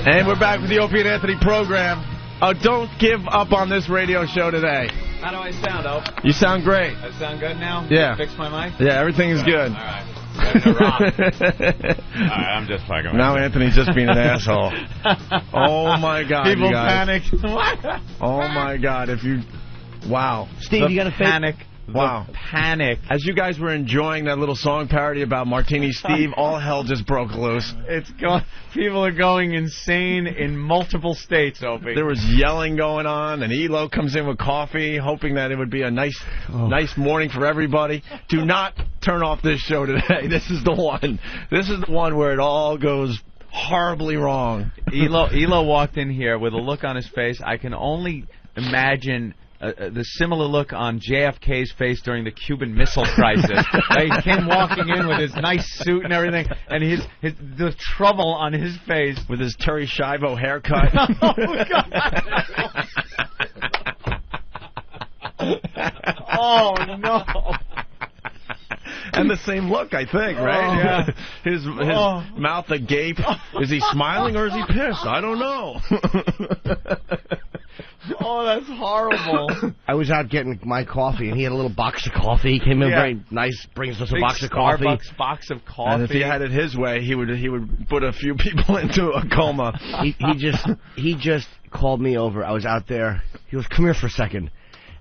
And we're back with the Opie and Anthony program. Don't give up on this radio show today. How do I sound, Ope? You sound great. I sound good now? Yeah. Fix my mic? Yeah, everything is good. All right. Ready to rock. All right, I'm just fucking with Now Anthony's just being an asshole. Oh, my God, People you guys. panic. Oh, my God. If you... Wow. Steve, you got a panic. Wow. Panic. As you guys were enjoying that little song parody about Martini Steve, all hell just broke loose. It's going. People are going insane in multiple states, Opie. There was yelling going on, and Elo comes in with coffee, hoping that it would be a nice morning for everybody. Do not turn off this show today. This is the one. This is the one where it all goes horribly wrong. Elo walked in here with a look on his face. I can only imagine the similar look on JFK's face during the Cuban Missile Crisis. He came walking in with his nice suit and everything, and the trouble on his face. With his Terry Schiavo haircut. Oh, God. Oh, no. And the same look, I think, right? Yeah. His mouth agape. Is he smiling or is he pissed? I don't know. Oh, that's horrible. I was out getting my coffee, and he had a little box of coffee. He came in very nice, brings us a box of coffee. Starbucks box of coffee. And if he had it his way, he would put a few people into a coma. He just called me over. I was out there. He goes, "Come here for a second."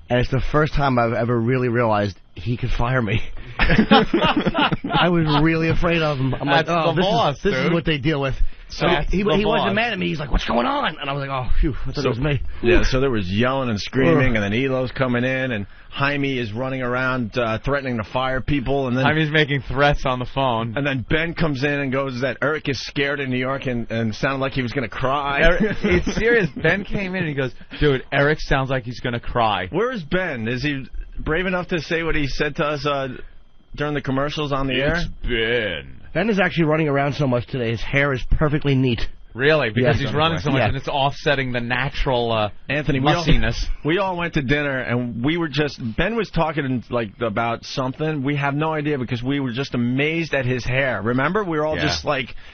And it's the first time I've ever really realized he could fire me. I was really afraid of him. I'm like, oh, this is what they deal with. So he wasn't mad at me. He's like, "What's going on?" And I was like, "Oh, phew, I thought it was me." Yeah, so there was yelling and screaming, and then Elo's coming in, and Jaime is running around threatening to fire people. And then Jaime's making threats on the phone. And then Ben comes in and goes that Eric is scared in New York and sounded like he was going to cry. It's serious. Ben came in and he goes, "Dude, Eric sounds like he's going to cry." Where is Ben? Is he brave enough to say what he said to us during the commercials on the air? It's Ben. Ben is actually running around so much today. His hair is perfectly neat. Really? Because he's running so much and it's offsetting the natural mussiness. We all went to dinner and we were just... Ben was talking about something. We have no idea because we were just amazed at his hair. Remember? We were all just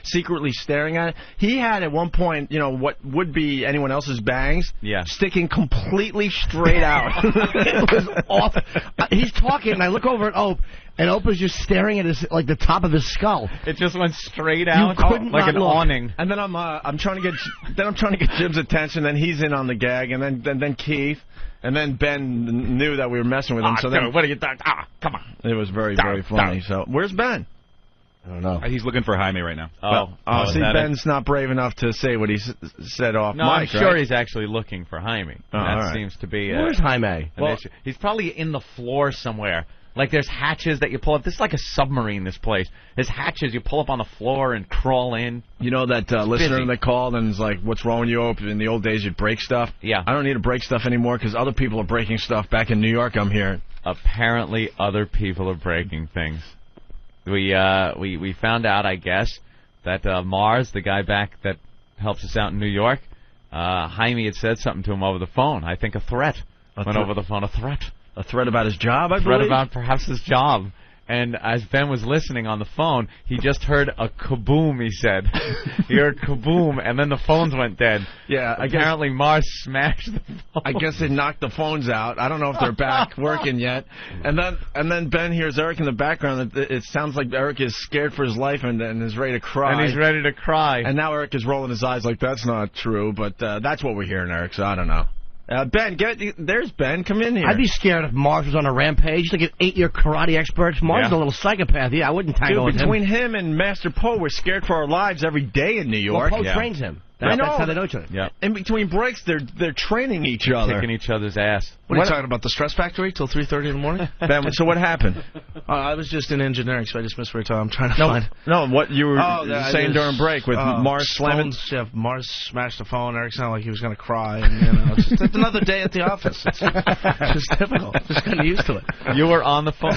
secretly staring at it. He had at one point, what would be anyone else's bangs sticking completely straight out. It was awful. He's talking and I look over at Ope. And Ope was just staring at his the top of his skull. It just went straight out, like an awning. And then I'm trying to get Jim's attention. Then he's in on the gag, and then Keith, and then Ben knew that we were messing with him. So then, what are you doing? Come on! It was very funny. So where's Ben? I don't know. He's looking for Jaime right now. See, Ben's not brave enough to say what he said off mic. I'm sure he's actually looking for Jaime. That seems to be. Where's Jaime? Well, he's probably in the floor somewhere. Like there's hatches that you pull up. This is like a submarine, this place. There's hatches you pull up on the floor and crawl in. You know that listener that called and was like, "What's wrong with you, Ope? In the old days, you'd break stuff." Yeah. I don't need to break stuff anymore because other people are breaking stuff. Back in New York, I'm hearing. Apparently, other people are breaking things. We found out, I guess, that Mars, the guy back that helps us out in New York, Jaime had said something to him over the phone. I think a threat. Went over the phone, a threat. A threat about his job, I believe? Threat about perhaps his job. And as Ben was listening on the phone, he just heard a kaboom, he said. He heard kaboom, and then the phones went dead. Yeah, apparently Mars smashed the phone. I guess it knocked the phones out. I don't know if they're back working yet. And then Ben hears Eric in the background. It sounds like Eric is scared for his life and is ready to cry. And he's ready to cry. And now Eric is rolling his eyes like, that's not true. But that's what we're hearing, Eric, so I don't know. Ben, there's Ben. Come in here. I'd be scared if Mars was on a rampage. He's like an 8-year karate expert. Mars is a little psychopath. Yeah, I wouldn't tangle with him. Between him and Master Poe, we're scared for our lives every day in New York. Well, Poe trains him. That's how they know each other. Yeah. In between breaks, they're training each other. Kicking each other's ass. What are you talking about, the Stress Factory till 3:30 in the morning? Ben, so what happened? I was just in engineering, so I just missed where I'm trying to find. No, what you were saying during break with Mars slamming. Yeah, Mars smashed the phone. Eric sounded like he was going to cry. And, it's just another day at the office. It's just difficult. Just getting used to it. You were on the phone.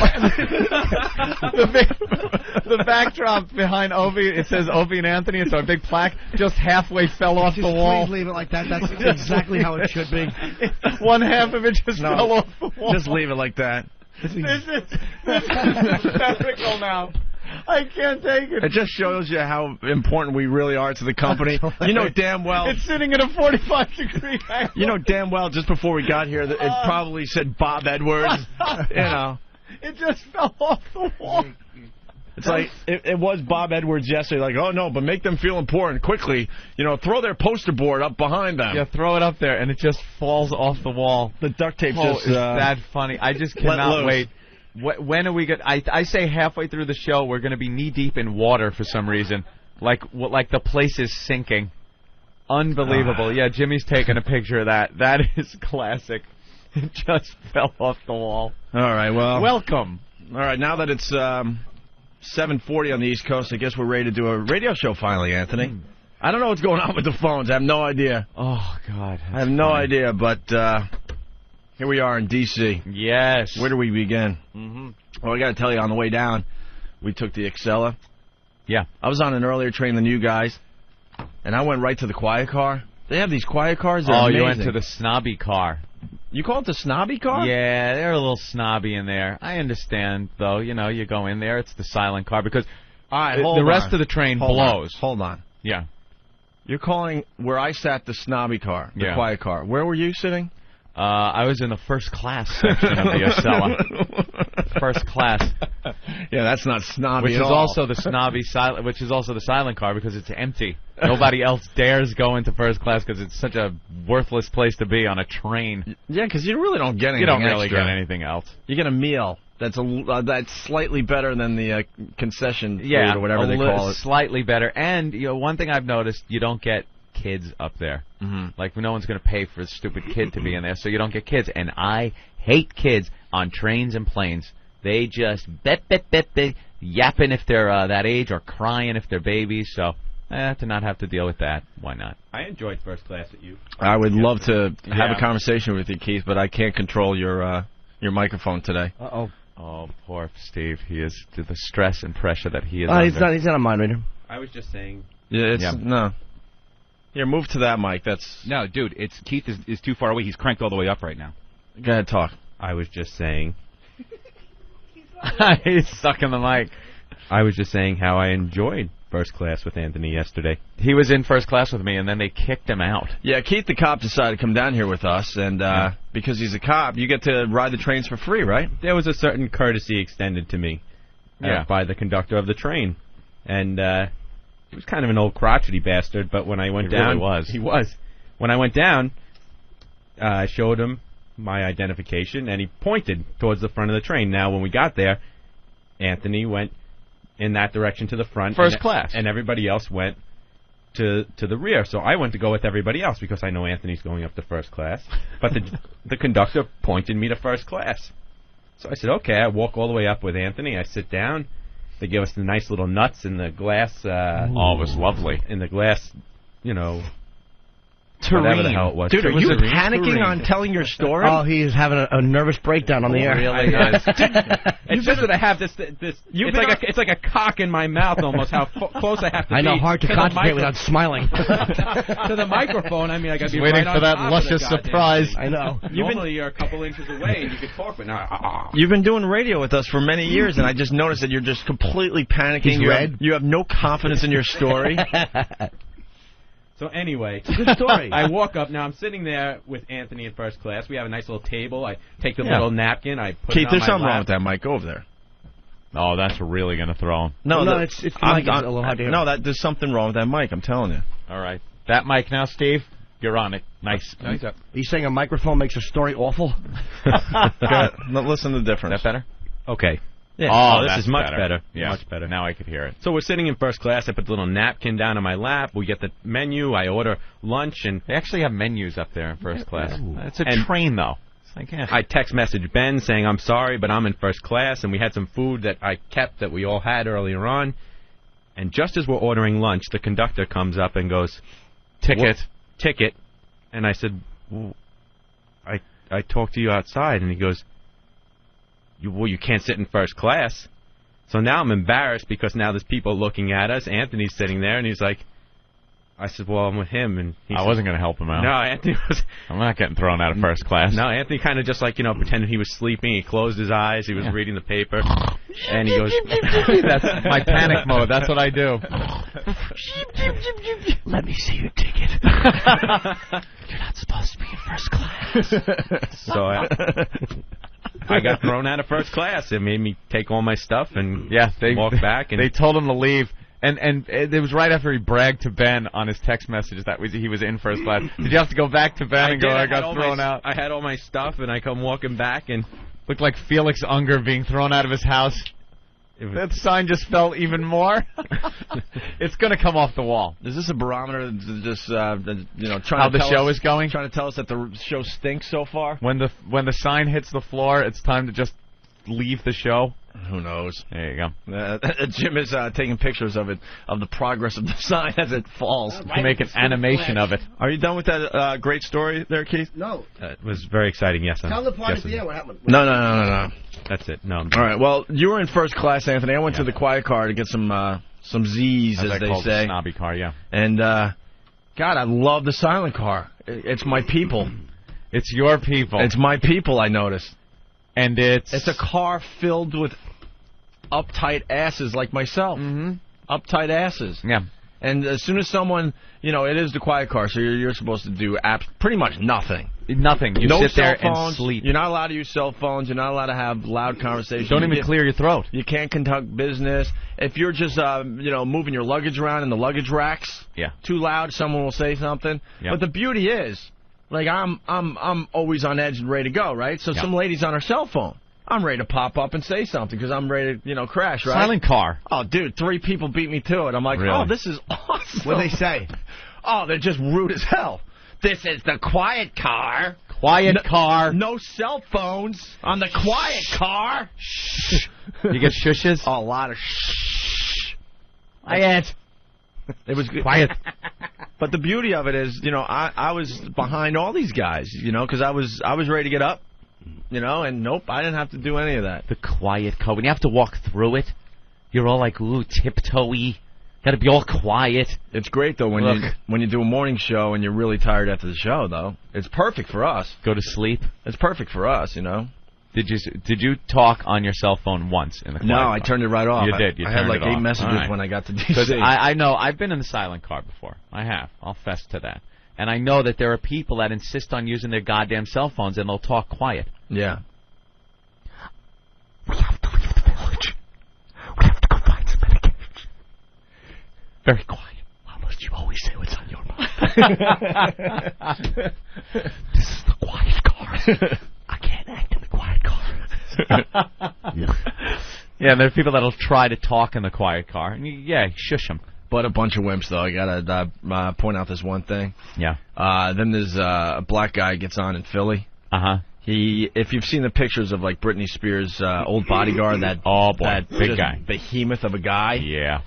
The backdrop behind Opie, it says Opie and Anthony. It's our big plaque. Just halfway fell off the wall. Please leave it like that. That's exactly how it should be. One half of it just fell off the wall. Just leave it like that. This is hysterical now. I can't take it. It just shows you how important we really are to the company. You know damn well. It's sitting at a 45-degree angle. You know damn well just before we got here that it probably said Bob Edwards. You know. It just fell off the wall. It's like, it was Bob Edwards yesterday, like, oh, no, but make them feel important quickly. You know, throw their poster board up behind them. Yeah, throw it up there, and it just falls off the wall. The duct tape is that funny. I just cannot wait. When are we going to... I say halfway through the show, we're going to be knee-deep in water for some reason. Like the place is sinking. Unbelievable. Yeah, Jimmy's taking a picture of that. That is classic. It just fell off the wall. All right, well... Welcome. All right, now that it's... 7:40 on the East Coast. I guess we're ready to do a radio show finally, Anthony. I don't know what's going on with the phones. I have no idea. Oh, God. I have no idea, but here we are in D.C. Yes. Where do we begin? Well, I got to tell you, on the way down, we took the Excella. Yeah. I was on an earlier train than you guys, and I went right to the quiet car. They have these quiet cars. They're amazing. You went to the snobby car. You call it the snobby car? Yeah, they're a little snobby in there. I understand, though. You know, you go in there, it's the silent car, because the rest of the train blows. Hold on. Yeah. You're calling where I sat the snobby car, the quiet car. Where were you sitting? I was in the first class section of the Acela. First class. Yeah, that's not snobby which at is all. Also the snobby silent, which is also the silent car because it's empty. Nobody else dares go into first class because it's such a worthless place to be on a train. Yeah, because you really don't get anything. You don't really extra. get anything else. You get a meal that's slightly better than the concession food or whatever they call it. Slightly better, and you know one thing I've noticed: you don't get kids up there. Like no one's going to pay for a stupid kid to be in there, so you don't get kids. And I hate kids on trains and planes. They just yapping if they're that age or crying if they're babies. So to not have to deal with that, why not? I enjoyed first class at you. I would love to have a conversation with you, Keith, but I can't control your microphone today. Uh-oh. Oh, poor Steve. He is to the stress and pressure that he is under. He's not a mind reader. I was just saying. No. Here, move to that mic. No, dude. Keith is too far away. He's cranked all the way up right now. Go ahead, talk. I was just saying. He's stuck in the mic. I was just saying how I enjoyed first class with Anthony yesterday. He was in first class with me, and then they kicked him out. Yeah, Keith the cop decided to come down here with us, and because he's a cop, you get to ride the trains for free, right? There was a certain courtesy extended to me by the conductor of the train, and he was kind of an old crotchety bastard, but when I went down... He was. When I went down, I showed him my identification, and he pointed towards the front of the train. Now, when we got there, Anthony went in that direction to the front. First class. And everybody else went to the rear. So I went to go with everybody else because I know Anthony's going up to first class. But the conductor pointed me to first class. So I said, okay. I walk all the way up with Anthony. I sit down. They give us the nice little nuts in the glass. It was lovely. In the glass, you know... Tureen. Whatever the hell it was. Dude, are you panicking Tureen. on telling your story? Oh, he's having a nervous breakdown on the air. Really is. It's just that I have this. It's like a cock in my mouth almost. How close I have to be. I know, hard to concentrate without smiling. To the microphone. I mean, I got to be waiting right for that on top luscious of the goddamn surprise. thing. I know. Normally, you're a couple inches away and you could talk, but now. You've been doing radio with us for many years, and I just noticed that you're just completely panicking. You have no confidence in your story. So anyway, good story. I walk up. Now I'm sitting there with Anthony in first class. We have a nice little table. I take the little napkin. I put Keith, it on there's my something lap. wrong with that mic. Go over there. Oh, that's really going to throw him. No, it's the mic is a little hard to hear. No, there's something wrong with that mic. I'm telling you. All right. That mic now, Steve, you're on it. Nice. Nice up. Are you saying a microphone makes a story awful? Listen to the difference. Is that better? Okay. Yeah. Oh, this that's is much better. Yeah. Much better. Now I could hear it. So we're sitting in first class. I put the little napkin down on my lap. We get the menu. I order lunch, and They actually have menus up there in first class. It's a And- train, though. It's like, yeah. I text message Ben saying I'm sorry, but I'm in first class, and we had some food that I kept that we all had earlier on. And just as we're ordering lunch, the conductor comes up and goes, Ticket. Ticket. And I said, well, I talked to you outside, and he goes, you can't sit in first class. So now I'm embarrassed because now there's people looking at us. Anthony's sitting there, and he's like, I said, well, I'm with him, and he said, wasn't going to help him out. No, Anthony was... I'm not getting thrown out of first class. No, Anthony kind of just like, pretended he was sleeping. He closed his eyes. He was reading the paper. And he goes... That's my panic mode. That's what I do. Let me see your ticket. You're not supposed to be in first class. So I got thrown out of first class. It made me take all my stuff and walk back. And they told him to leave. And it was right after he bragged to Ben on his text messages that he was in first class. Did you have to go back to Ben and go, I got thrown out? I had all my stuff, and I come walking back, and... Looked like Felix Unger being thrown out of his house. That sign just fell even more. It's going to come off the wall. Is this a barometer just, trying how the show is going? Trying to tell us that the show stinks so far? When the sign hits the floor, it's time to just leave the show. Who knows? There you go. Jim is taking pictures of the progress of the sign as it falls. To make an animation of it. Are you done with that great story there, Keith? No. It was very exciting, yes. Tell the party at the end what happened. No. That's it. No. All right, well, you were in first class, Anthony. I went to the quiet car to get some Z's, as they say. Snobby car, yeah. And, God, I love the silent car. It's my people. It's your people. It's my people, I noticed. And it's a car filled with uptight asses like myself. Mm-hmm. Uptight asses. Yeah. And as soon as someone, it is the quiet car, so you're supposed to do pretty much nothing. Nothing. You sit there and sleep. You're not allowed to use cell phones. You're not allowed to have loud conversations. Don't even clear your throat. You can't conduct business. If you're just, moving your luggage around in the luggage racks, too loud, someone will say something. Yeah. But the beauty is, like, I'm always on edge and ready to go, right? So some lady's on her cell phone. I'm ready to pop up and say something because I'm ready to, crash, right? Silent car. Oh, dude, 3 people beat me to it. I'm like, really? Oh, this is awesome. What do they say? Oh, they're just rude as hell. This is the quiet car. Quiet car. No cell phones on the quiet car. Shh. You get shushes? Oh, a lot of shh. Quiet. It was good. Quiet. But the beauty of it is, I was behind all these guys, because I was ready to get up. And nope, I didn't have to do any of that. The quiet car. When you have to walk through it, you're all like, ooh, tiptoey. Got to be all quiet. It's great, though, when you do a morning show and you're really tired after the show, though. It's perfect for us. Go to sleep? It's perfect for us, Did you talk on your cell phone once in the quiet car? No, I turned it right off. You did. You I had like 8 off. messages when I got to DC. I know. I've been in the silent car before. I have. I'll fess to that. And I know that there are people that insist on using their goddamn cell phones and they'll talk quiet. Yeah. We have to leave the village. We have to go find some medication. Very quiet. Why must you always say what's on your mind? This is the quiet car. I can't act in the quiet car. Yeah, there are people that'll try to talk in the quiet car. And shush them. But a bunch of wimps, though. I gotta point out this one thing. Yeah. Then there's a black guy gets on in Philly. Uh-huh. If you've seen the pictures of like Britney Spears' old bodyguard, that big guy, behemoth of a guy. Yeah.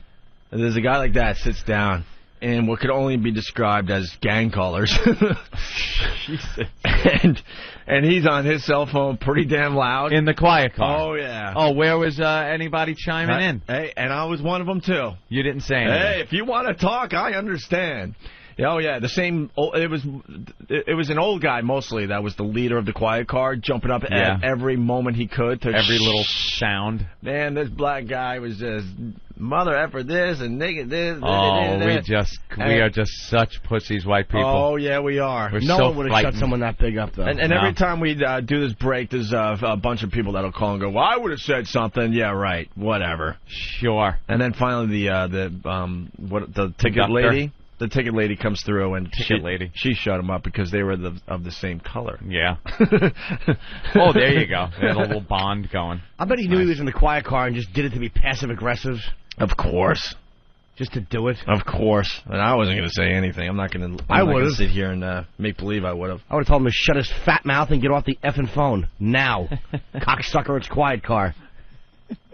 There's a guy like that sits down in what could only be described as gang colors. Jesus. And he's on his cell phone pretty damn loud. In the quiet car. Oh, yeah. Oh, where was anybody chiming in? Hey, and I was one of them, too. You didn't say anything. Hey, if you want to talk, I understand. Oh, yeah, the same. It was an old guy, mostly, that was the leader of the quiet car, jumping up at every moment he could. To every little sound. Man, this black guy was just mother effer this and nigga this. Oh, we are just such pussies, white people. Oh, yeah, we are. No one would have shut someone that big up, though. And every time we do this break, there's a bunch of people that'll call and go, well, I would have said something. Yeah, right. Whatever. Sure. And then finally the ticket lady. The ticket lady comes through, and she shut him up because they were of the same color. Yeah. Oh, there you go. They had a little bond going. I bet he knew he was in the quiet car and just did it to be passive-aggressive. Of course. Just to do it. Of course. And I wasn't going to say anything. I'm not going to sit here and make believe I would have. I would have told him to shut his fat mouth and get off the effing phone. Now. Cocksucker, it's quiet car.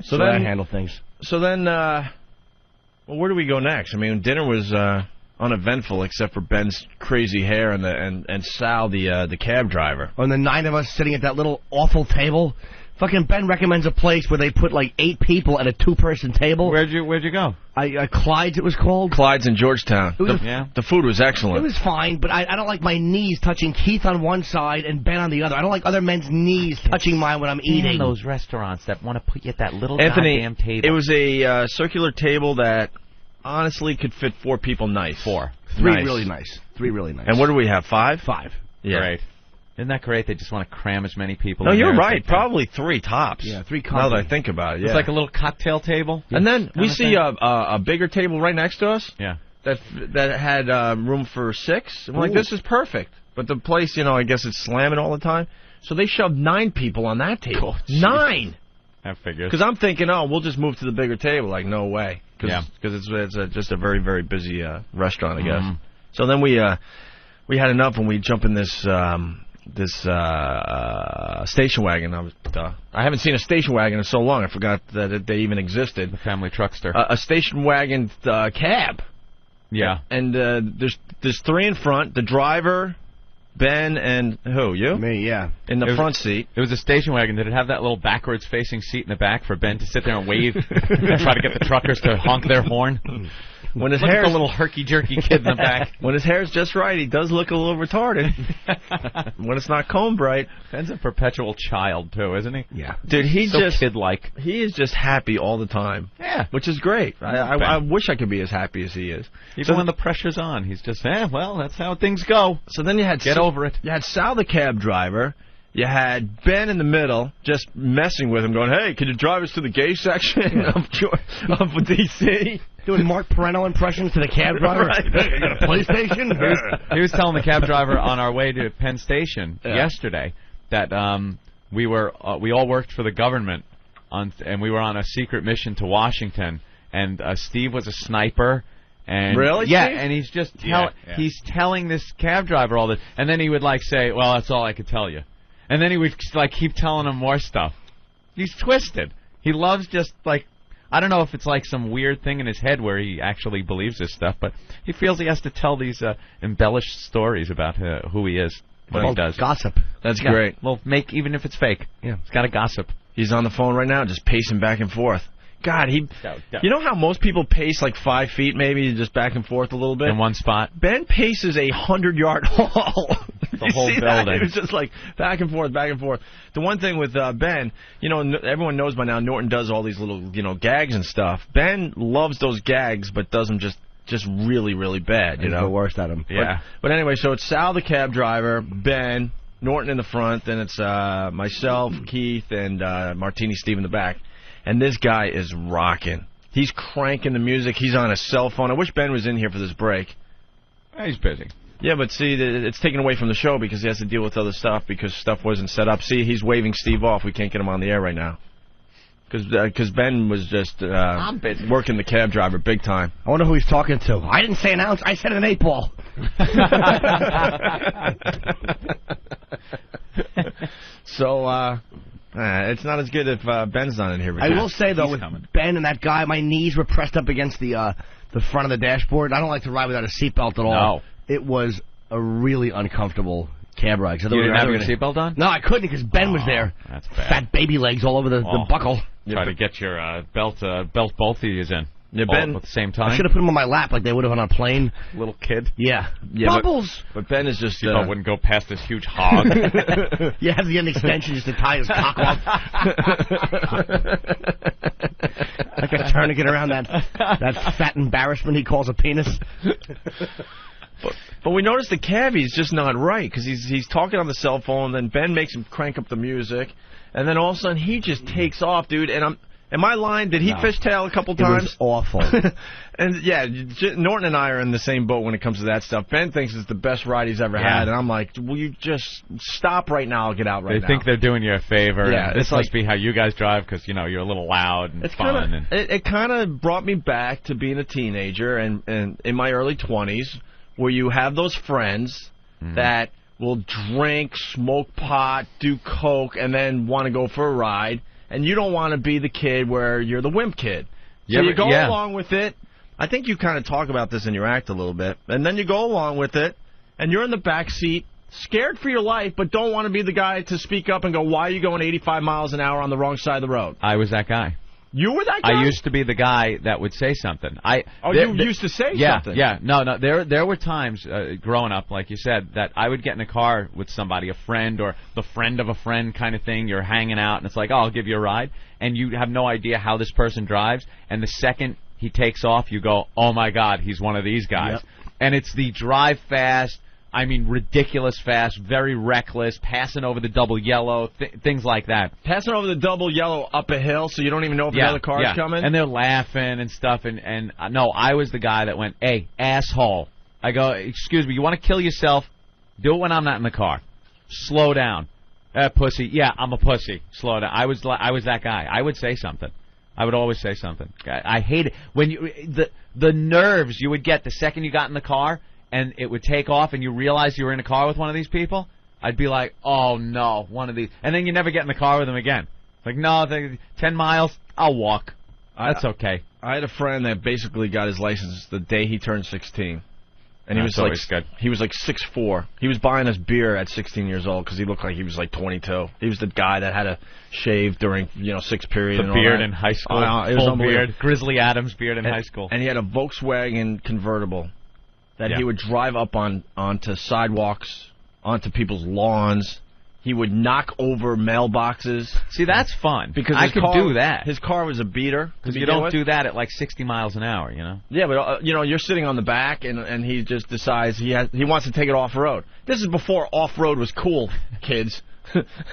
So then I handle things. So then, where do we go next? I mean, dinner was uneventful except for Ben's crazy hair and Sal, the cab driver. And the 9 of us sitting at that little awful table Fucking Ben recommends a place where they put like 8 people at a 2-person table. Where'd you go? Clyde's, it was called. Clyde's in Georgetown. Yeah. The food was excellent. It was fine, but I don't like my knees touching Keith on one side and Ben on the other. I don't like other men's knees touching mine when I'm eating. Those restaurants that want to put you at that little Anthony, goddamn table. It was a circular table that honestly could fit 4 people nice. 4. 3 nice. really nice. 3 really nice. And what do we have, 5? 5. Yeah. Great. Isn't that great? They just want to cram as many people No, in you're there right. Probably 3 tops. Yeah, 3 Now that I think about it, yeah. It's like a little cocktail table. And then we see a bigger table right next to us. Yeah. That had room for 6. I'm like, this is perfect. But the place, I guess it's slamming all the time. So they shoved 9 people on that table. 9! That figures. Because I'm thinking, we'll just move to the bigger table. Like, no way. Because it's just a very, very busy restaurant, I guess. So then we had enough when we jump in this station wagon. I haven't seen a station wagon in so long. I forgot that they even existed. The family truckster. A station wagon cab. Yeah. And there's 3 in front. The driver, Ben, and who? You? Me, yeah. In the front seat. It was a station wagon. Did it have that little backwards-facing seat in the back for Ben to sit there and wave and try to get the truckers to honk their horn? When his Look at hair's the little herky-jerky kid in the back. When his hair's just right, he does look a little retarded. When it's not combed right. Ben's a perpetual child, too, isn't he? Yeah. Dude, he's so just kid-like. He is just happy all the time. Yeah. Which is great. I wish I could be as happy as he is. Even when the pressure's on, he's just, well, that's how things go. So then you had... Get over it. You had Sal, the cab driver. You had Ben in the middle, just messing with him, going, hey, could you drive us to the gay section of D.C.? Doing Mark Parental impressions to the cab driver. Right. Hey, you got a PlayStation? He was telling the cab driver on our way to Penn Station yesterday that we all worked for the government, and we were on a secret mission to Washington, and Steve was a sniper. And really? Yeah, Steve? and he's just he's telling this cab driver all this, and then he would say, well, that's all I could tell you. And then he would keep telling him more stuff. He's twisted. He loves just I don't know if it's some weird thing in his head where he actually believes this stuff, but he feels he has to tell these embellished stories about who he is, what he does. Gossip. That's great. Well, even if it's fake. Yeah. He's got to gossip. He's on the phone right now, just pacing back and forth. God, you know how most people pace 5 feet, maybe just back and forth a little bit? In one spot? Ben paces a 100-yard haul. The whole building. That? It was just back and forth, back and forth. The one thing with Ben, everyone knows by now Norton does all these little, gags and stuff. Ben loves those gags, but does them just really, really bad, He's the worst at them. Yeah. But anyway, so it's Sal, the cab driver, Ben, Norton in the front, then it's myself, Keith, and Martini Steve in the back. And this guy is rocking. He's cranking the music. He's on his cell phone. I wish Ben was in here for this break. He's busy. Yeah, but see, it's taken away from the show because he has to deal with other stuff because stuff wasn't set up. See, he's waving Steve off. We can't get him on the air right now. Because Ben was just working the cab driver big time. I wonder who he's talking to. I didn't say an ounce. I said an 8-ball. So, it's not as good if Ben's not in here. I will say, though, with Ben and that guy, my knees were pressed up against the front of the dashboard. I don't like to ride without a seatbelt at all. No. It was a really uncomfortable cab ride. You didn't have your seatbelt on? No, I couldn't because Ben was there. That's bad. Fat baby legs all over the buckle. Try to get your belt both of you in. Yeah, Ben, at the same time. I should have put him on my lap like they would have on a plane. Little kid. Yeah. Bubbles! But Ben is just... I wouldn't go past this huge hog. You have the end extension just to tie his cock off. Like a tourniquet around that fat embarrassment he calls a penis. But we noticed the cabbie's just not right because he's talking on the cell phone, then Ben makes him crank up the music, and then all of a sudden he just takes off, dude, and Am I lying? Did he fishtail a couple times? It was awful. And, yeah, Norton and I are in the same boat when it comes to that stuff. Ben thinks it's the best ride he's ever had, and I'm like, will you just stop right now and get out right now? They think they're doing you a favor. Yeah, this must be how you guys drive because, you know, you're a little loud and fun. It kind of brought me back to being a teenager and in my early 20s where you have those friends that will drink, smoke pot, do coke, and then want to go for a ride. And you don't want to be the kid where you're the wimp kid. So you go along with it. I think you kind of talk about this in your act a little bit. And then you go along with it, and you're in the back seat scared for your life, but don't want to be the guy to speak up and go, why are you going 85 miles an hour on the wrong side of the road? I was that guy. You were that guy? I used to be the guy that would say something. You used to say something? Yeah. No. There were times growing up, like you said, that I would get in a car with somebody, a friend or the friend of a friend kind of thing. You're hanging out, and it's like, oh, I'll give you a ride. And you have no idea how this person drives. And the second he takes off, you go, oh, my God, he's one of these guys. Yep. And it's the drive fast, I mean, ridiculous fast, very reckless, passing over the double yellow, things like that. Passing over the double yellow up a hill so you don't even know if another car's coming? And they're laughing and stuff. And no, I was the guy that went, hey, asshole. I go, excuse me, you want to kill yourself? Do it when I'm not in the car. Slow down. Pussy. Yeah, I'm a pussy. Slow down. I was that guy. I would say something. I would always say something. I hate it. When the nerves you would get the second you got in the car, and it would take off, and you realize you were in a car with one of these people, I'd be like, oh, no, one of these. And then you never get in the car with them again. Like, no, 10 miles, I'll walk. That's okay. I had a friend that basically got his license the day he turned 16. And he was like 6'4". He was buying us beer at 16 years old because he looked like he was like 22. He was the guy that had a shave during, sixth period. The beard in high school. Full beard. Grizzly Adams beard in high school. And he had a Volkswagen convertible that he would drive up onto sidewalks, onto people's lawns. He would knock over mailboxes. See, that's fun. Because I could do that. His car was a beater. Because you don't do that at like 60 miles an hour, you know? Yeah, but, you're sitting on the back, and he just decides he wants to take it off-road. This is before off-road was cool, kids.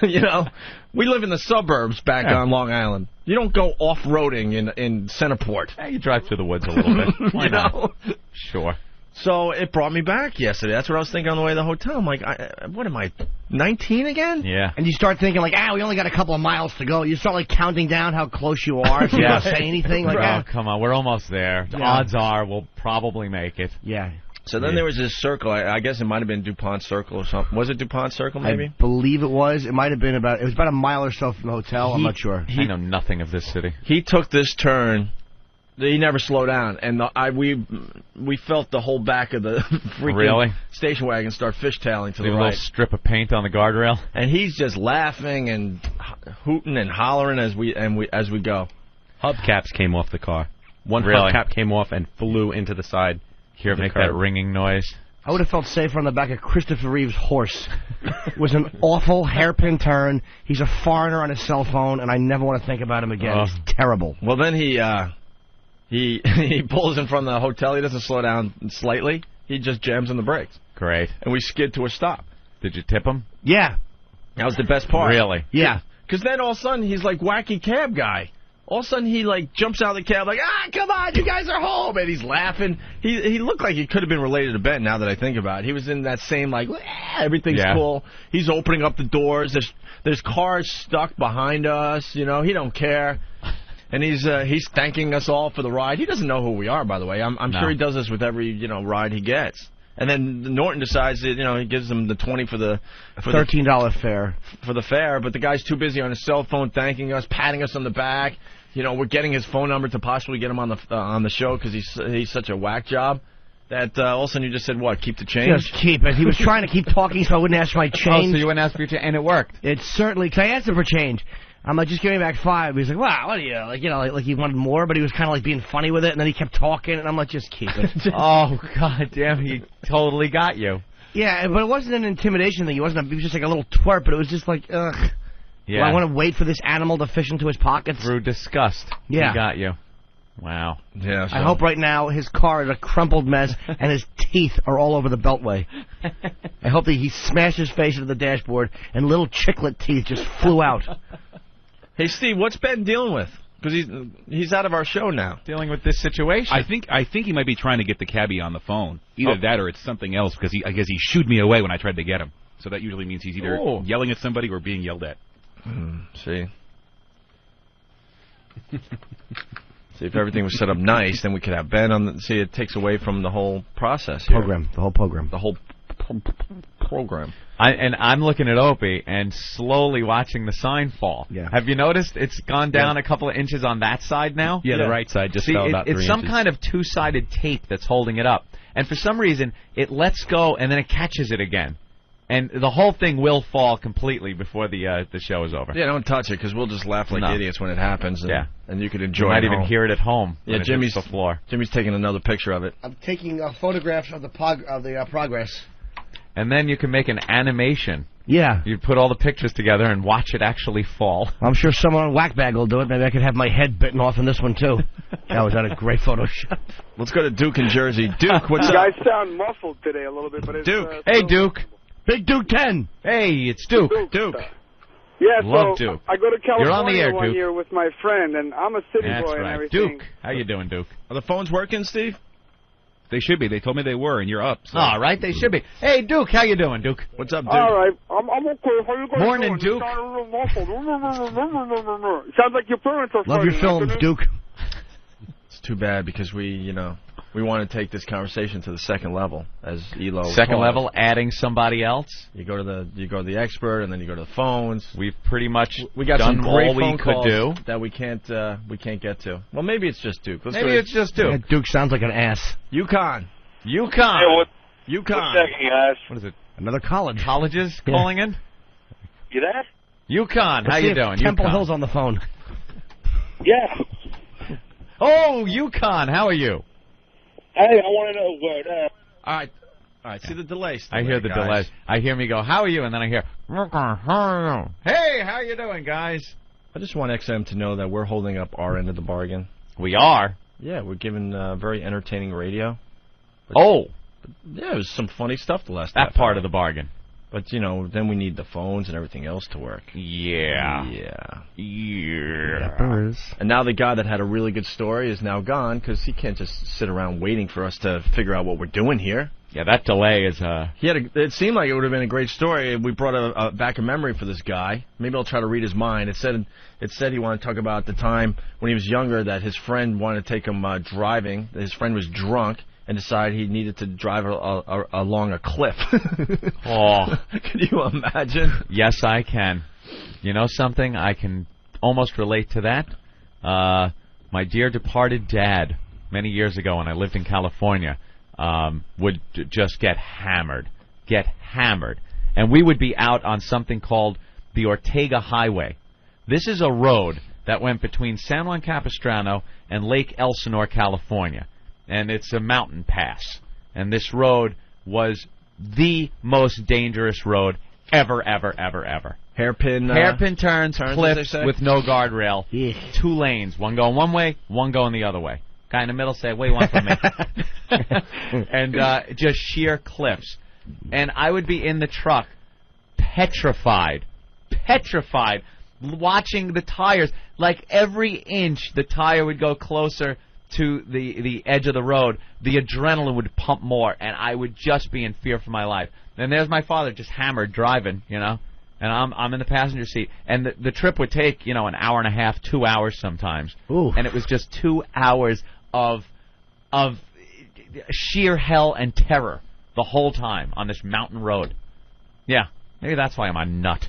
We live in the suburbs back on Long Island. You don't go off-roading in Centerport. You drive through the woods a little bit. Why not? Sure. So it brought me back yesterday. That's what I was thinking on the way to the hotel. I'm like, what am I, 19 again? Yeah. And you start thinking, like, we only got a couple of miles to go. You start, like, counting down how close you are. So you don't say anything. Like, oh, come on. We're almost there. The odds are we'll probably make it. Yeah. So then there was this circle. I guess it might have been DuPont Circle or something. Was it DuPont Circle, maybe? I believe it was. It might have been about a mile or so from the hotel. I'm not sure. I know nothing of this city. He took this turn. He never slowed down, and we felt the whole back of the freaking station wagon start fishtailing to the right. A little strip of paint on the guardrail, and he's just laughing and hooting and hollering as we go. Hubcaps came off the car. One hubcap came off and flew into the side. Hear it make that ringing noise. I would have felt safer on the back of Christopher Reeve's horse. It was an awful hairpin turn. He's a foreigner on his cell phone, and I never want to think about him again. It's terrible. Well, then He pulls in front of the hotel. He doesn't slow down slightly. He just jams on the brakes. Great. And we skid to a stop. Did you tip him? Yeah. That was the best part. Really? Yeah. Because then all of a sudden he's like wacky cab guy. All of a sudden he like jumps out of the cab like, come on, you guys are home. And he's laughing. He looked like he could have been related to Ben now that I think about it. He was in that same like, everything's cool. He's opening up the doors. There's cars stuck behind us. He don't care. And he's thanking us all for the ride. He doesn't know who we are, by the way. I'm sure he does this with every ride he gets. And then Norton decides that he gives him the $20 for the $13 fare for the fare. But the guy's too busy on his cell phone thanking us, patting us on the back. We're getting his phone number to possibly get him on the show because he's such a whack job. That all of a sudden you just said, what, keep the change? Just keep it. He was trying to keep talking so I wouldn't ask for my change. Oh, so you wouldn't ask for your change, and it worked. It certainly, because I asked him for change. I'm like, just give me back $5. He's like, wow, what are you, like he wanted more, but he was kind of like being funny with it, and then he kept talking, and I'm like, just keep it. Oh, God damn, he totally got you. Yeah, but it wasn't an intimidation thing. He was just like a little twerp, but it was just like, ugh. Yeah. Well, I want to wait for this animal to fish into his pockets. Through disgust. Yeah. He got you. Wow. Yeah. So. I hope right now his car is a crumpled mess and his teeth are all over the beltway. I hope that he smashed his face into the dashboard and little chiclet teeth just flew out. Hey, Steve, what's Ben dealing with? Because he's out of our show now. Dealing with this situation. I think he might be trying to get the cabbie on the phone. Either that or it's something else, because I guess he shooed me away when I tried to get him. So that usually means he's either yelling at somebody or being yelled at. See, if everything was set up nice, then we could have Ben on the... See, it takes away from the whole process here. The whole program. I'm looking at Opie and slowly watching the sign fall. Yeah. Have you noticed it's gone down a couple of inches on that side now? Yeah, the right side just fell about 3 inches. It's some kind of two-sided tape that's holding it up. And for some reason, it lets go and then it catches it again. And the whole thing will fall completely before the show is over. Yeah, don't touch it, because we'll just laugh like idiots when it happens. And, and you could enjoy it. You might even hear it at home. Yeah, when Jimmy's it hits the floor. Jimmy's taking another picture of it. I'm taking photographs of the progress. And then you can make an animation. Yeah. You'd put all the pictures together and watch it actually fall. I'm sure someone on Whackbag will do it. Maybe I could have my head bitten off in this one, too. That was a great Photoshop. Let's go to Duke in Jersey. Duke, what's up? You guys sound muffled today a little bit, but it's... Duke. Hey, Duke. Big Duke 10. Hey, it's Duke. Duke. Yeah, Love so Duke. I go to California You're on the air, one Duke. year with my friend, and I'm a city boy and everything. Duke, how you doing, Duke? Are the phones working, Steve? They should be. They told me they were, and you're up. So. All right, they should be. Hey, Duke, how you doing, Duke? What's up, Duke? All right, I'm okay. How you guys Morning, doing? Duke. You sound a little muffled. Sounds like your parents are Love your fighting, films, Anthony. Duke. It's too bad, because we want to take this conversation to the second level, as Elo. Second taught level, us. adding somebody else. You go to the expert, and then you go to the phones. We've pretty much got done some great all we phone could calls do that we can't get to. Well, maybe it's just Duke. Maybe it's just Duke. Yeah, Duke sounds like an ass. UConn. UConn. Hey, UConn. what's second, guys? What is it? Another college. Colleges calling in? You there? UConn, how Let's see you if doing? Temple UConn. Hill's on the phone. Yeah. Oh, UConn, how are you? Hey, I want to know what... All right. See the delay. I hear the delay. I hear me go, how are you? And then I hear, hey, how you doing, guys? I just want XM to know that we're holding up our end of the bargain. We are. Yeah, we're giving very entertaining radio. Oh. Yeah, it was some funny stuff the last That part of the bargain. But, then we need the phones and everything else to work. Yeah. And now the guy that had a really good story is now gone, because he can't just sit around waiting for us to figure out what we're doing here. Yeah, that delay is... It seemed like it would have been a great story. We brought back a memory for this guy. Maybe I'll try to read his mind. It said he wanted to talk about the time when he was younger that his friend wanted to take him driving. His friend was drunk and decided he needed to drive along a cliff. Oh. Can you imagine? Yes, I can. You know something? I can almost relate to that. My dear departed dad, many years ago when I lived in California, would just get hammered. And we would be out on something called the Ortega Highway. This is a road that went between San Juan Capistrano and Lake Elsinore, California. And it's a mountain pass. And this road was the most dangerous road ever. Hairpin turns, cliffs with no guardrail. Yeah. 2 lanes, one going one way, one going the other way. Guy in the middle said, what do you want from me? And just sheer cliffs. And I would be in the truck, petrified, watching the tires. Like every inch the tire would go closer to the edge of the road, the adrenaline would pump more, and I would just be in fear for my life. And there's my father just hammered driving, and I'm in the passenger seat. And the trip would take, an hour and a half, 2 hours sometimes. Ooh. And it was just 2 hours of sheer hell and terror the whole time on this mountain road. Yeah, maybe that's why I'm a nut.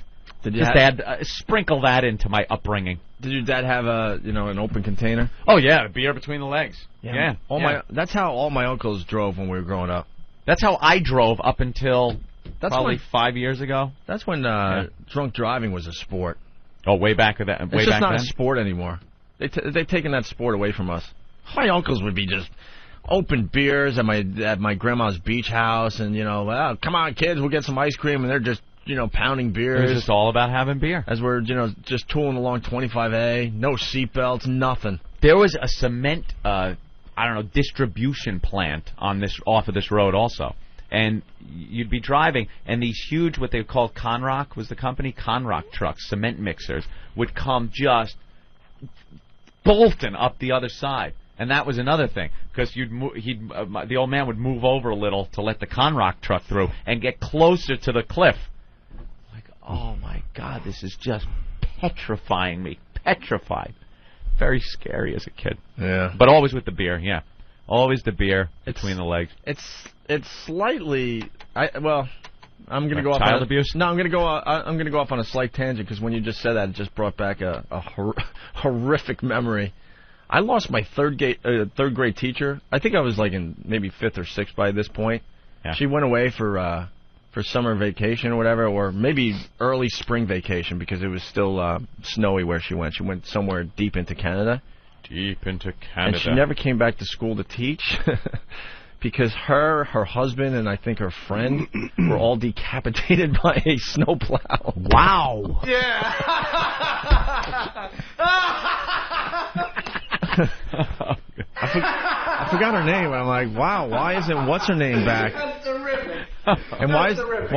Sprinkle that into my upbringing. Did your dad have an open container? Oh yeah, beer between the legs. Yeah. That's how all my uncles drove when we were growing up. That's how I drove up until probably 5 years ago. That's when drunk driving was a sport. Oh, way back then. It's just not a sport anymore. They've taken that sport away from us. My uncles would be just open beers at my grandma's beach house, and well, come on kids, we'll get some ice cream, and they're just pounding beers. It was just all about having beer. As we're, just tooling along 25A, no seatbelts, nothing. There was a cement, distribution plant off of this road also. And you'd be driving, and these huge, what they called Conrock was the company, Conrock trucks, cement mixers, would come just bolting up the other side. And that was another thing, because the old man would move over a little to let the Conrock truck through and get closer to the cliff. Oh, my God, this is just petrifying me. Petrified. Very scary as a kid. Yeah. But always with the beer, yeah. Always the beer between the legs. It's slightly... I'm going to go off child abuse? No, I'm going to go off on a slight tangent, because when you just said that, it just brought back a horrific memory. I lost my third grade teacher. I think I was in maybe 5th or 6th by this point. Yeah. She went away for for summer vacation or whatever, or maybe early spring vacation because it was still snowy where she went. She went somewhere deep into Canada. Deep into Canada. And she never came back to school to teach because her husband, and I think her friend were all decapitated by a snowplow. Wow. Yeah. I forgot her name. I'm like, wow, why isn't what's her name back? That's terrific. And why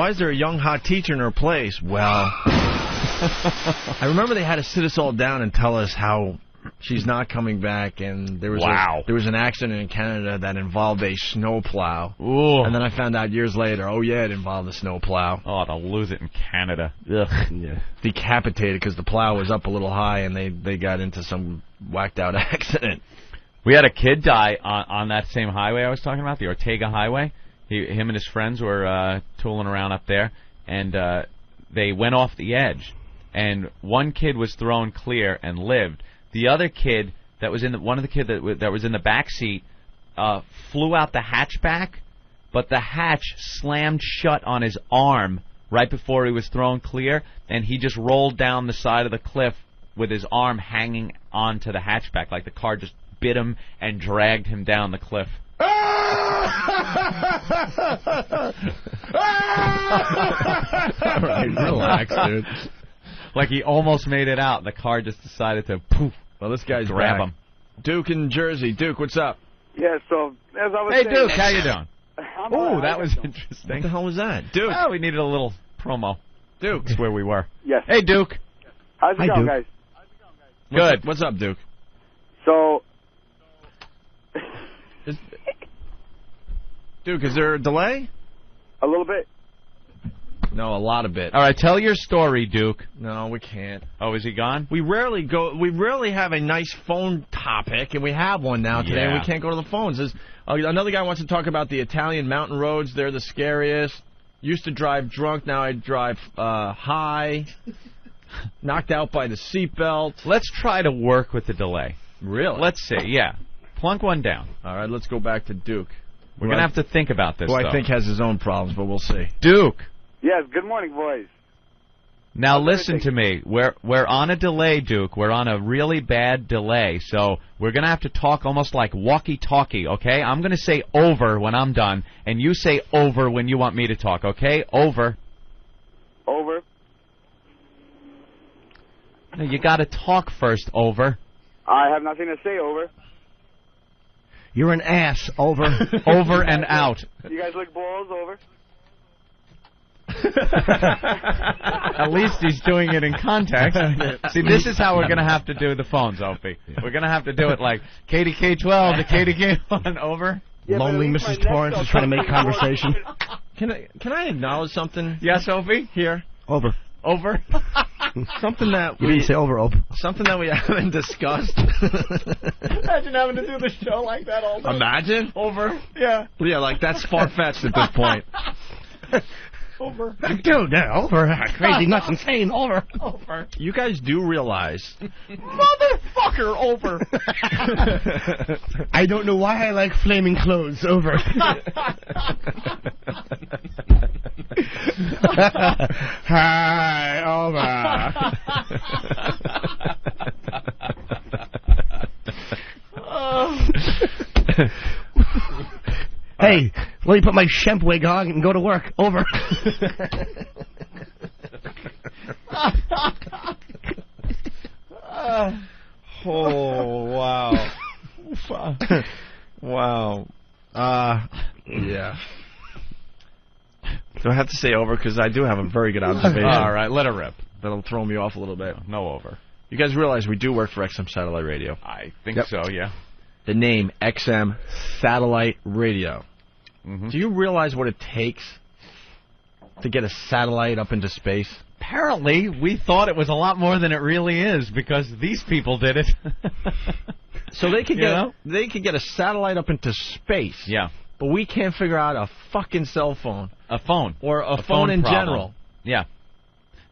is there a young hot teacher in her place? Well, I remember they had to sit us all down and tell us how she's not coming back, and there was an accident in Canada that involved a snowplow. Ooh. And then I found out years later, oh yeah, it involved a snowplow. Oh, they'll lose it in Canada. Ugh. Yeah. Decapitated because the plow was up a little high, and they got into some whacked out accident. We had a kid die on that same highway I was talking about, the Ortega Highway. Him and his friends were tooling around up there, and they went off the edge. And one kid was thrown clear and lived. The other kid that was in the that was in the back seat flew out the hatchback, but the hatch slammed shut on his arm right before he was thrown clear, and he just rolled down the side of the cliff with his arm hanging onto the hatchback, like the car just bit him and dragged him down the cliff. All right, relax, dude. Like he almost made it out. The car just decided to poof. Well, this guy's grab back. him. Duke in Jersey. Duke, what's up? Yeah, so as I was Hey, saying, Duke, how you doing? Oh, that was interesting. What the hell was that? Duke. Oh, we needed a little promo. Duke. That's where we were. Yes. Hey, Duke. How's it going, guys? Good. What's up, Duke? So... Duke, is there a delay? A little bit. No, a lot of bit. All right, tell your story, Duke. No, we can't. Oh, is he gone? We rarely have a nice phone topic, and we have one now today, and we can't go to the phones. Another guy wants to talk about the Italian mountain roads. They're the scariest. Used to drive drunk, now I drive high. Knocked out by the seatbelt. Let's try to work with the delay. Really? Let's see, yeah. Plunk one down. All right, let's go back to Duke. We're going to have to think about this, Who I think has his own problems, but we'll see. Duke. Yes, good morning, boys. Now listen to me. We're on a delay, Duke. We're on a really bad delay, so we're going to have to talk almost like walkie-talkie, okay? I'm going to say over when I'm done, and you say over when you want me to talk, okay? Over. Over. No, you got to talk first, over. I have nothing to say, over. You're an ass, over. Over and out. You guys lick balls, over. At least he's doing it in context. See, this is how we're going to have to do the phones, Opie. We're going to have to do it like KDK12 to KDK1, over. Yeah, Lonely Mrs. Torrance is trying to make conversation. Can I acknowledge something? Yes, Opie? Here. Over. Over? Something that You didn't say over, Op. Something that we haven't discussed. Imagine having to do the show like that all day. Imagine? Over. Yeah. Yeah, like that's far-fetched at this point. Over. Dude, over. Crazy, nuts, insane, over. Over. You guys do realize... Motherfucker, over. I don't know why I like flaming clothes, over. Hi, over. Hey, let me put my Shemp wig on and go to work. Over. Oh, wow. Wow. Yeah. Do I have to say over? Because I do have a very good observation. All right, let it rip. That'll throw me off a little bit. No over. You guys realize we do work for XM Satellite Radio. I think so, yeah. The name XM Satellite Radio. Mm-hmm. Do you realize what it takes to get a satellite up into space? Apparently, we thought it was a lot more than it really is because these people did it. So they could get a satellite up into space. Yeah. But we can't figure out a fucking cell phone. A phone. Or a phone in problem. general. Yeah.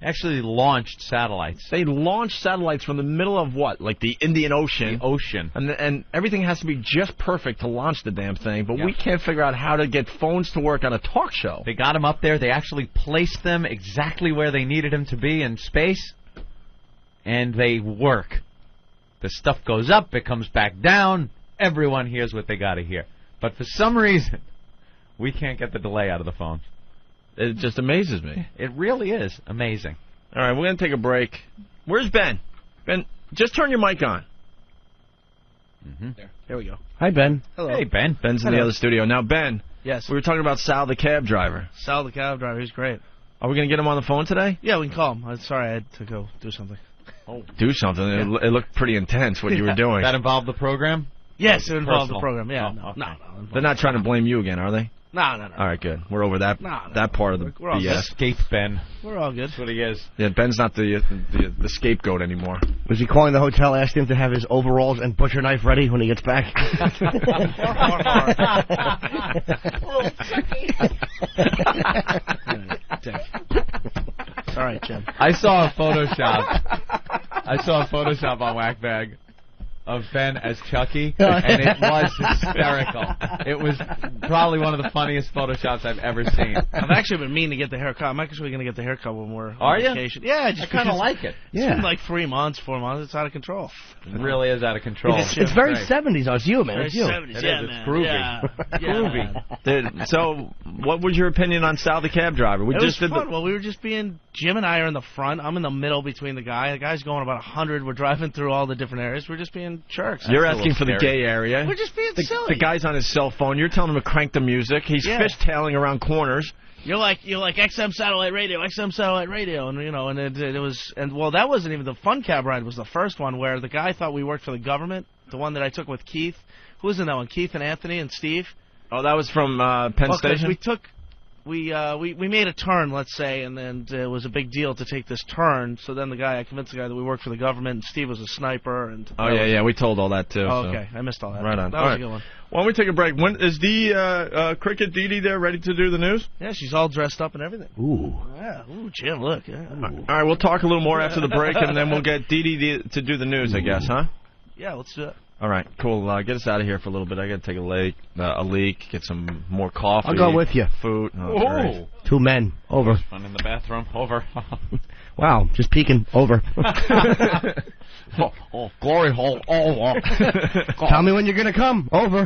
Actually launched satellites. They launched satellites from the middle of what? Like the Indian Ocean. The ocean. And everything has to be just perfect to launch the damn thing, but we can't figure out how to get phones to work on a talk show. They got them up there. They actually placed them exactly where they needed them to be in space, and they work. The stuff goes up, it comes back down, everyone hears what they got to hear. But for some reason, we can't get the delay out of the phones. It just amazes me. It really is amazing. All right, we're going to take a break. Where's Ben? Ben, just turn your mic on. There we go. Hi, Ben. Hello. Hey, Ben. Ben's in the other studio. Now, Ben. Yes. We were talking about Sal, the cab driver. Sal, the cab driver. He's great. Are we going to get him on the phone today? Yeah, we can call him. I'm sorry, I had to go do something. Do something. Yeah. It looked pretty intense what you were doing. That involved the program? Yes, it involved the Personal. program. Yeah, Oh, no. They're not trying to blame you again, are they? No. All right, good. We're over that that part of the We're all BS. Escape Ben. We're all good. That's what he is. Yeah, Ben's not the scapegoat anymore. Was he calling the hotel, asking him to have his overalls and butcher knife ready when he gets back? All right, Jim. I saw a Photoshop on Whackbag of Ben as Chucky, and it was hysterical. It was probably one of the funniest Photoshops I've ever seen. I've actually been meaning to get the haircut. I'm actually going to get the haircut when we're Are on you? vacation. Yeah, I kind of like it. It's been like 4 months. It's out of control. It really is out of control. It's very Great. 70s. It's you, man. It's you. 70s, It is. yeah, It's man. groovy. Yeah. Groovy. Man. So, what was your opinion on Sal, the cab driver? It was fun. Well, we were just being... Jim and I are in the front. I'm in the middle between the guy. The guy's going about 100. We're driving through all the different areas. We're just being jerks. You're asking for the gay area. We're just being silly. The guy's on his cell phone. You're telling him to crank the music. He's fishtailing around corners. You're like XM satellite radio, and it was, and well, that wasn't even the fun cab ride. Was the first one where the guy thought we worked for the government. The one that I took with Keith. Who was in that one? Keith and Anthony and Steve. Oh, that was from Penn Station. We made a turn, let's say, and then it was a big deal to take this turn. So then I convinced the guy that we worked for the government, and Steve was a sniper. And we told all that too. Oh, okay, I missed all that. Right on. That was a good one. Why don't we take a break? When is the Cricket Dee Dee there, ready to do the news? Yeah, she's all dressed up and everything. Ooh. Yeah. Ooh, Jim, look. Yeah. All right, we'll talk a little more after the break, and then we'll get Dee Dee to do the news, I guess, huh? Yeah, let's do it. All right, cool. Get us out of here for a little bit. I got to take a leak, get some more coffee. I'll go with you. Food. Oh. 2 men. Over. Fun in the bathroom. Over. Wow, just peeking. Over. Glory hole. Over. Tell me when you're going to come. Over.